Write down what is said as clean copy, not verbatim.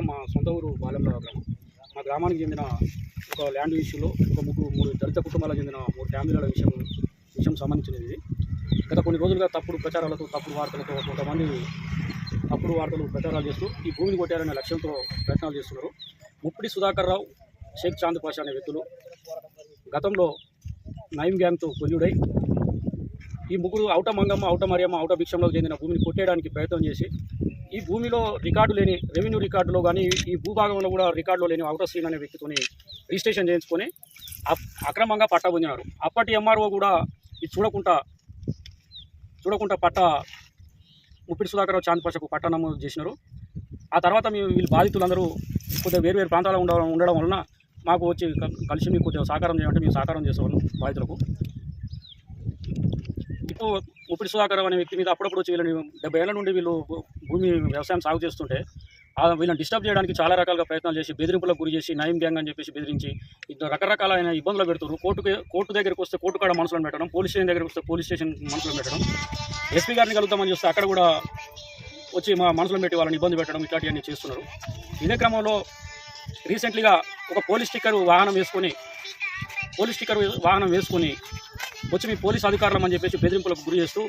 మా సొంత ఊరు బాలెంల గ్రామం. మా గ్రామానికి చెందిన ఒక ల్యాండ్ ఇష్యూలో ఒక మూడు దళిత కుటుంబాలకు చెందిన 3 ఫ్యామిలీల విషయం సంబంధించినది ఇది. గత కొన్ని రోజులుగా తప్పుడు ప్రచారాలతో, తప్పుడు వార్తలతో కొంతమంది తప్పుడు వార్తలు ప్రచారాలు చేస్తూ ఈ భూమిని కొట్టారనే లక్ష్యంతో ప్రయత్నాలు చేస్తున్నారు. ముప్పిడి సుధాకర్ రావు, షేక్ చాంద్ పాషా అనే వ్యక్తులు గతంలో నయీం గ్యాంగ్తో కొల్లుడై ఈ ముగ్గురు ఔట మంగమ్మ, ఔట మరియమ్మ, ఔట భిక్షంలోకి చెందిన భూమిని కొట్టేయడానికి ప్రయత్నం చేసి ఈ భూమిలో రికార్డు లేని రెవెన్యూ రికార్డులో కానీ ఈ భూభాగంలో కూడా రికార్డులో లేని ఔటర్ శ్రీన్ అనే వ్యక్తితోని రిజిస్ట్రేషన్ చేయించుకొని అక్రమంగా పట్టా పొందినారు. అప్పటి ఎంఆర్ఓ కూడా ఇది చూడకుండా ముప్పిడి సుధాకర్ చాంద్ పాషకు పట్టా నమోదు చేసినారు. ఆ తర్వాత వీళ్ళు బాధితులందరూ కొద్దిగా వేరు ప్రాంతాల్లో ఉండడం వలన మాకు వచ్చి కలిసి మీకు కొద్దిగా సహకారం చేయాలంటే మేము సహకారం చేసేవాళ్ళం బాధితులకు. ఇప్పుడు ముప్పిడి సుధాకర్ అనే వ్యక్తి మీద అప్పుడప్పుడు వచ్చి వీళ్ళని 70 ఏళ్ల నుండి వీళ్ళు భూమి వ్యవసాయం సాగు చేస్తుంటే వీళ్ళని డిస్టర్బ్ చేయడానికి చాలా రకాలుగా ప్రయత్నాలు చేసి బెదిరింపులకు గురి చేసి నయీం గ్యాంగ్ అని చెప్పేసి బెదిరించి రకరకాలైన ఇబ్బందులు పెడుతున్నారు. కోర్టు దగ్గరికి వస్తే కోర్టు కాడ మనుషులను పెట్టడం, పోలీస్ స్టేషన్ దగ్గరికి వస్తే పోలీస్ స్టేషన్ మనుషులను పెట్టడం, ఎస్పీ గారిని కలుగుతామని చూస్తే అక్కడ కూడా వచ్చి మా మనుషులను పెట్టి వాళ్ళని ఇబ్బంది పెట్టడం, ఇట్లాంటివన్నీ చేస్తున్నారు. ఇదే క్రమంలో రీసెంట్లీగా ఒక పోలీస్ స్టిక్కర్ వాహనం వేసుకొని వచ్చి మీ పోలీస్ అధికారులం అని చెప్పేసి బెదిరింపులకు గురి చేస్తూ